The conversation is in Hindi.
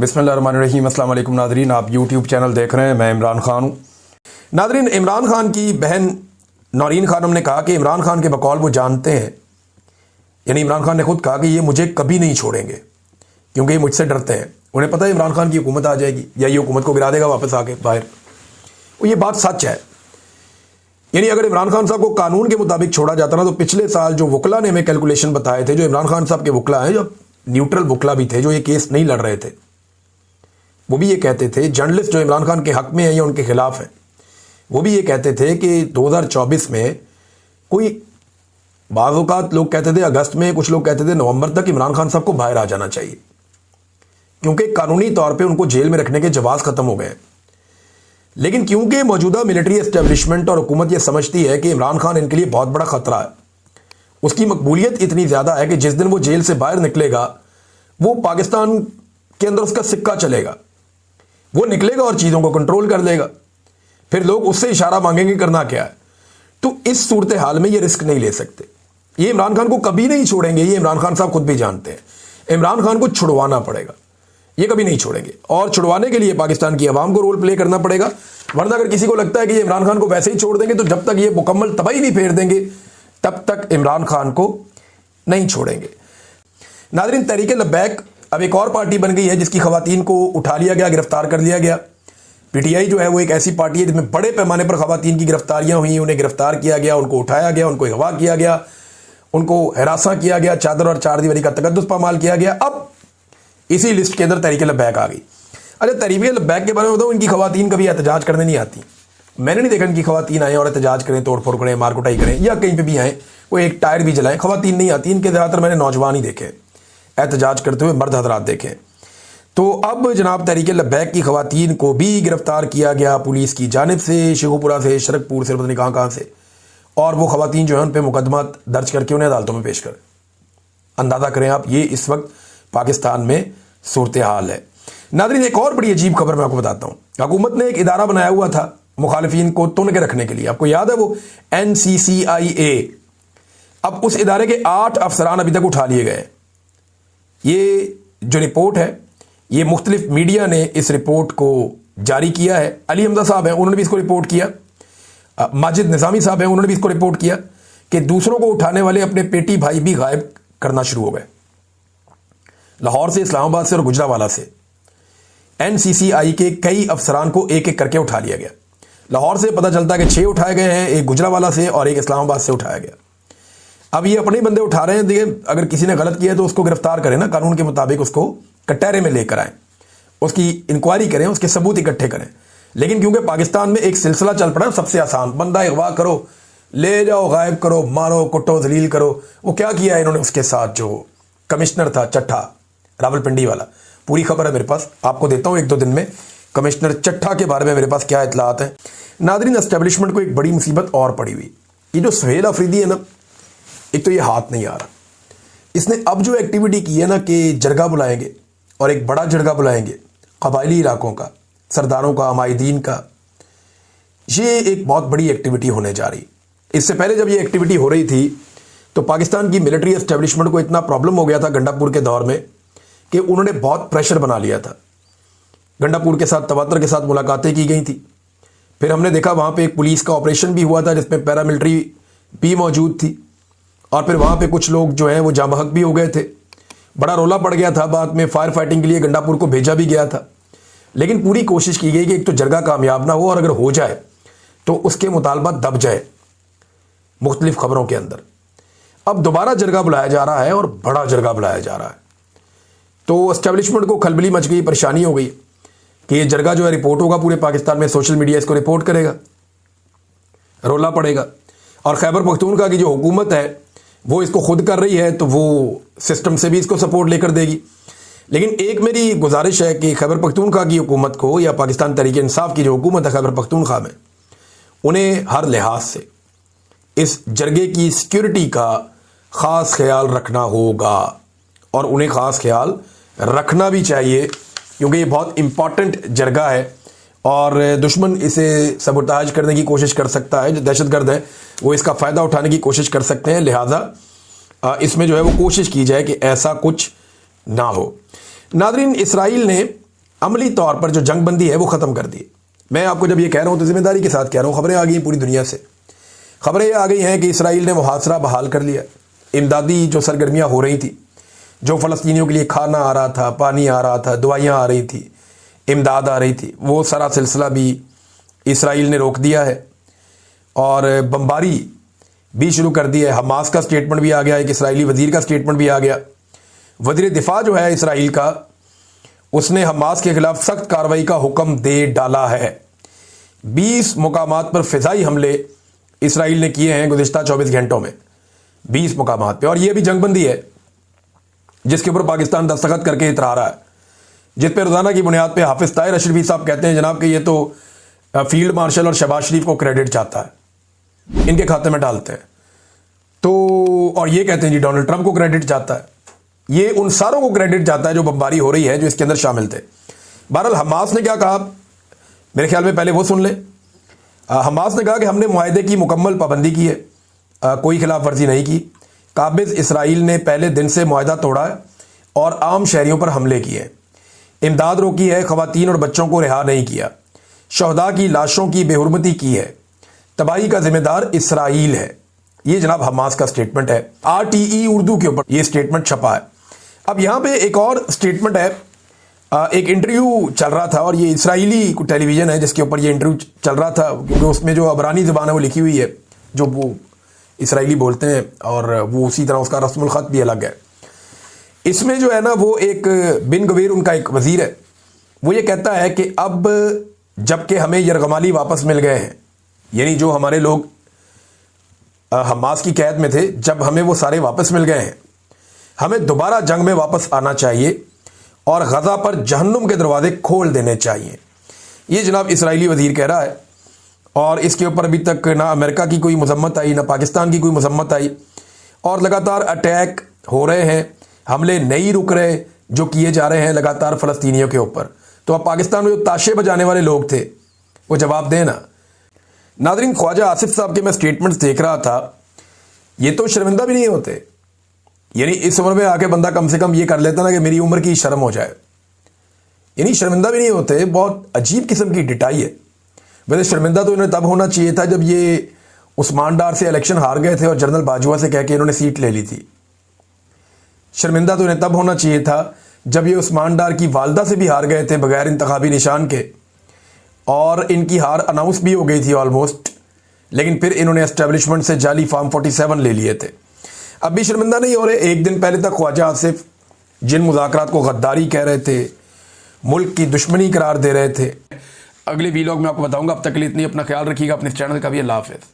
बिस्मिल्लाहिर्रहमानिर्रहीम। अस्सलाम वालेकुम नाज़रीन, आप यूट्यूब चैनल देख रहे हैं। मैं इमरान खान हूँ। नाज़रीन, इमरान खान की बहन नौरीन खानम ने कहा कि इमरान खान के बकौल वो जानते हैं, यानी इमरान खान ने खुद कहा कि ये मुझे कभी नहीं छोड़ेंगे क्योंकि ये मुझसे डरते हैं। उन्हें पता है इमरान खान की हुकूमत आ जाएगी या ये हुकूमत को गिरा देगा वापस आके बाहर। और ये बात सच है। यानी अगर इमरान खान साहब को कानून के मुताबिक छोड़ा जाता ना, तो पिछले साल जो वकला ने हमें कैलकुलेशन बताए थे, जो इमरान खान साहब के वकला हैं, जो न्यूट्रल वकला भी थे, जो ये केस नहीं लड़ रहे थे, वो भी ये कहते थे, जर्नलिस्ट जो इमरान खान के हक में है या उनके खिलाफ है, वो भी ये कहते थे कि 2024 में कोई बाज़ औक़ात लोग कहते थे अगस्त में, कुछ लोग कहते थे नवंबर तक इमरान खान साहब को बाहर आ जाना चाहिए क्योंकि कानूनी तौर पे उनको जेल में रखने के जवाब खत्म हो गए। लेकिन क्योंकि मौजूदा मिलिट्री एस्टेब्लिशमेंट और हुकूमत ये समझती है कि इमरान खान इनके लिए बहुत बड़ा खतरा है, उसकी मकबूलियत इतनी ज़्यादा है कि जिस दिन वो जेल से बाहर निकलेगा वो पाकिस्तान के अंदर उसका सिक्का चलेगा, वो निकलेगा और चीज़ों को कंट्रोल कर लेगा। फिर लोग उससे इशारा मांगेंगे करना क्या है। तो इस सूरत हाल में ये रिस्क नहीं ले सकते। ये इमरान खान को कभी नहीं छोड़ेंगे, ये इमरान खान साहब खुद भी जानते हैं। इमरान खान को छुड़वाना पड़ेगा, ये कभी नहीं छोड़ेंगे। और छुड़वाने के लिए पाकिस्तान की आवाम को रोल प्ले करना पड़ेगा। वरना अगर किसी को लगता है कि ये इमरान खान को वैसे ही छोड़ देंगे, तो जब तक ये मुकम्मल तबाही नहीं फेर देंगे तब तक इमरान खान को नहीं छोड़ेंगे। नाज़रीन, तहरीक लब्बैक अब एक और पार्टी बन गई है जिसकी खवातीन को उठा लिया गया, गिरफ्तार कर लिया गया। पीटीआई जो है वो एक ऐसी पार्टी है जिसमें बड़े पैमाने पर खवातीन की गिरफ्तारियां हुई, उन्हें गिरफ्तार किया गया, उनको उठाया गया, उनको अगवा किया गया, उनको हिरासा किया गया, चादर और चार दीवारी का तकद्दुस पामाल किया गया। अब इसी लिस्ट के अंदर तहरीक लब्बैक आ गई। अच्छा, तहरीक लब्बैक के बारे में बताऊँ, इनकी खवातीन कभी एहतजाज करने नहीं आती। मैंने नहीं देखा इनकी खवातीन आए और एहतजाज करें, तोड़ फोड़ करें, मार कुटाई करें, या कहीं पर भी आए वो एक टायर भी जलाएं। खवातीन नहीं आती इनके, ज़्यादातर मैंने नौजवान ही देखे एहतजाज करते हुए, मर्द हजरात देखे। तो अब जनाब तहरीक लब्बैक की खवातीन को भी गिरफ्तार किया गया पुलिस की जानिब से, शेखुपुरा से, शरकपुर से, पता नहीं कहाँ से। और वो खवातीन जो है उन पर मुकदमा दर्ज करके उन्हें अदालतों में पेश करें। अंदाज़ा करें आप, ये इस वक्त पाकिस्तान में सूरत हाल है। नाज़रीन, एक और बड़ी अजीब खबर मैं आपको बताता हूँ। हुकूमत ने एक इदारा बनाया हुआ था मुखालिफिन को तुन के रखने के लिए, आपको याद है वो NCCIA। अब उस इदारे के 8 अफसरान अभी तक उठा लिए गए। ये जो रिपोर्ट है, ये मुख्तलिफ मीडिया ने इस रिपोर्ट को जारी किया है। अली हमजा साहब हैं, उन्होंने भी इसको रिपोर्ट किया। माजिद निज़ामी साहब हैं, उन्होंने भी इसको रिपोर्ट किया कि दूसरों को उठाने वाले अपने पेटी भाई भी गायब करना शुरू हो गए। लाहौर से, इस्लामाबाद से और गुजरावाला से NCCI के कई अफसरान को एक एक करके उठा लिया गया। लाहौर से पता चलता है कि 6 उठाए गए हैं, एक गुजरावाला से और एक इस्लामाबाद से उठाया गया। अब ये अपने बंदे उठा रहे हैं। देखिए, अगर किसी ने गलत किया तो उसको गिरफ्तार करें ना, कानून के मुताबिक उसको कटहरे में लेकर आएं, उसकी इंक्वायरी करें, उसके सबूत इकट्ठे करें। लेकिन क्योंकि पाकिस्तान में एक सिलसिला चल पड़ा, सबसे आसान बंदा अगवा करो, ले जाओ, गायब करो, मारो, कुटो, जलील करो। वो क्या किया इन्होंने उसके साथ, जो कमिश्नर था चट्ठा रावलपिंडी वाला, पूरी खबर है मेरे पास, आपको देता हूँ 1-2 दिन में कमिश्नर चट्ठा के बारे में मेरे पास क्या इतलात है। नाज़रीन, एस्टेब्लिशमेंट को एक बड़ी मुसीबत और पड़ी हुई। ये जो सुहेल अफरीदी है ना, एक तो ये हाथ नहीं आ रहा। इसने अब जो एक्टिविटी की है ना कि जरगा बुलाएंगे और एक बड़ा जरगा बुलाएंगे कबायली इलाकों का, सरदारों का, माहिदीन का, ये एक बहुत बड़ी एक्टिविटी होने जा रही। इससे पहले जब ये एक्टिविटी हो रही थी तो पाकिस्तान की मिलिट्री एस्टेब्लिशमेंट को इतना प्रॉब्लम हो गया था गंडापुर के दौर में कि उन्होंने बहुत प्रेशर बना लिया था। गंडापुर के साथ, तवातर के साथ मुलाकातें की गई थी। फिर हमने देखा वहाँ पे एक पुलिस का ऑपरेशन भी हुआ था जिसमें पैरामिलिट्री भी मौजूद थी। और फिर वहाँ पे कुछ लोग जो हैं वो जाँ बहक भी हो गए थे। बड़ा रोला पड़ गया था। बाद में फायर फाइटिंग के लिए गंडापुर को भेजा भी गया था। लेकिन पूरी कोशिश की गई कि एक तो जरगा कामयाब ना हो, और अगर हो जाए तो उसके मुतालबा दब जाए मुख्तलिफ खबरों के अंदर। अब दोबारा जरगा बुलाया जा रहा है और बड़ा जरगा बुलाया जा रहा है। तो एस्टेब्लिशमेंट को खलबली मच गई, परेशानी हो गई कि ये जरगा जो है रिपोर्ट होगा पूरे पाकिस्तान में, सोशल मीडिया इसको रिपोर्ट करेगा, रोला पड़ेगा। और खैबर पख्तूनख्वा की जो हुकूमत है वो इसको खुद कर रही है, तो वो सिस्टम से भी इसको सपोर्ट लेकर देगी। लेकिन एक मेरी गुजारिश है कि खैबर पख्तूनख्वा की हुकूमत को, या पाकिस्तान तहरीक इंसाफ की जो हुकूमत है खैबर पख्तूनख्वा में, उन्हें हर लिहाज से इस जरगे की सिक्योरिटी का ख़ास ख्याल रखना होगा। और उन्हें ख़ास ख्याल रखना भी चाहिए क्योंकि ये बहुत इम्पॉर्टेंट जरगा है और दुश्मन इसे सबोटाज करने की कोशिश कर सकता है। जो दहशतगर्द है वो इसका फ़ायदा उठाने की कोशिश कर सकते हैं। लिहाजा इसमें जो है वो कोशिश की जाए कि ऐसा कुछ ना हो। नाज़रीन, इसराइल ने अमली तौर पर जो जंगबंदी है वो ख़त्म कर दी। मैं आपको जब ये कह रहा हूँ तो जिम्मेदारी के साथ कह रहा हूँ। खबरें आ गई हैं पूरी दुनिया से, खबरें ये आ गई हैं कि इसराइल ने मुहासरा बहाल कर लिया। इमदादी जो सरगर्मियाँ हो रही थी, जो फ़लस्तीनियों के लिए खाना आ रहा था, पानी आ रहा था, दवाइयाँ आ रही थी, इमदाद आ रही थी, वो सारा सिलसिला भी इसराइल ने रोक दिया है और बमबारी भी शुरू कर दी है। हमास का स्टेटमेंट भी आ गया, एक इसराइली वज़ीर का स्टेटमेंट भी आ गया। वज़ीर दिफा जो है इसराइल का, उसने हमास के खिलाफ सख्त कार्रवाई का हुक्म दे डाला है। 20 मुकामात पर फ़िज़ाई हमले इसराइल ने किए हैं गुज़िश्ता 24 घंटों में, 20 मुकामात पे। और ये भी जंगबंदी है जिसके ऊपर पाकिस्तान दस्तखत करके इतरा रहा है, जिस पे रोज़ाना की बुनियाद पे हाफिज़ ताहिर अशरफी साहब कहते हैं जनाब कि ये तो फील्ड मार्शल और शहबाज शरीफ को क्रेडिट चाहता है, इनके खाते में डालते हैं। तो और ये कहते हैं जी डोनाल्ड ट्रंप को क्रेडिट चाहता है। ये उन सारों को क्रेडिट चाहता है जो बमबारी हो रही है, जो इसके अंदर शामिल थे। बहरहाल हमास ने क्या कहा, मेरे ख्याल में पहले वो सुन ले। हमास ने कहा कि हमने मुआहदे की मुकम्मल पाबंदी की है, कोई खिलाफ वर्जी नहीं की। काबिज़ इसराइल ने पहले दिन से मुआहदा तोड़ा है और आम शहरियों पर हमले किए, इमदाद रोकी है, ख़वातीन और बच्चों को रिहा नहीं किया, शहदा की लाशों की बेहुरमती की है, तबाही का जिम्मेदार इसराइल है। ये जनाब हमास का स्टेटमेंट है। RTE उर्दू के ऊपर ये स्टेटमेंट छपा है। अब यहाँ पे एक और स्टेटमेंट है, एक इंटरव्यू चल रहा था और ये इसराइली टेलीविज़न है जिसके ऊपर ये इंटरव्यू चल रहा था, क्योंकि उसमें जो अबरानी ज़बान है वो लिखी हुई है, जो वो इसराइली बोलते हैं, और वो उसी तरह उसका रस्मुल ख़त भी अलग है। इसमें जो है ना वो एक बिन गवीर उनका एक वज़ीर है, वो ये कहता है कि अब जबकि हमें यरगमाली वापस मिल गए हैं, यानी जो हमारे लोग हमास की कैद में थे, जब हमें वो सारे वापस मिल गए हैं, हमें दोबारा जंग में वापस आना चाहिए और गज़ा पर जहन्नुम के दरवाजे खोल देने चाहिए। ये जनाब इसराइली वज़ीर कह रहा है। और इसके ऊपर अभी तक ना अमेरिका की कोई मजम्मत आई, ना पाकिस्तान की कोई मजम्मत आई, और लगातार अटैक हो रहे हैं, हमले नहीं रुक रहे जो किए जा रहे हैं लगातार फ़लस्तीनियों के ऊपर। तो अब पाकिस्तान में जो ताशे बजाने वाले लोग थे वो जवाब दें ना। नाज़रीन, ख्वाजा आसिफ साहब के मैं स्टेटमेंट्स देख रहा था, ये तो शर्मिंदा भी नहीं होते। यानी इस उम्र में आके बंदा कम से कम ये कर लेता ना कि मेरी उम्र की शर्म हो जाए, यानी शर्मिंदा भी नहीं होते। बहुत अजीब किस्म की डिटाई है। वैसे शर्मिंदा तो इन्हें तब होना चाहिए था जब ये उस्मान डार से इलेक्शन हार गए थे और जनरल बाजवा से कह के इन्होंने सीट ले ली थी। शर्मिंदा तो इन्हें तब होना चाहिए था जब ये उस्मान डार की वालदा से भी हार गए थे बगैर इंतखाबी निशान के, और इनकी हार अनाउंस भी हो गई थी ऑलमोस्ट, लेकिन फिर इन्होंने एस्टेब्लिशमेंट से जाली फॉर्म 47 ले लिए थे। अब भी शर्मिंदा नहीं हो रहे। एक दिन पहले तक ख्वाजा आसिफ जिन मुज़ाकरात को गद्दारी कह रहे थे, मुल्क की दुश्मनी करार दे रहे थे। अगले वीलॉग में आपको बताऊंगा। अब तक के लिए इतनी, अपना ख्याल रखिएगा, अपने चैनल का भी। अल्लाह हाफ़िज़।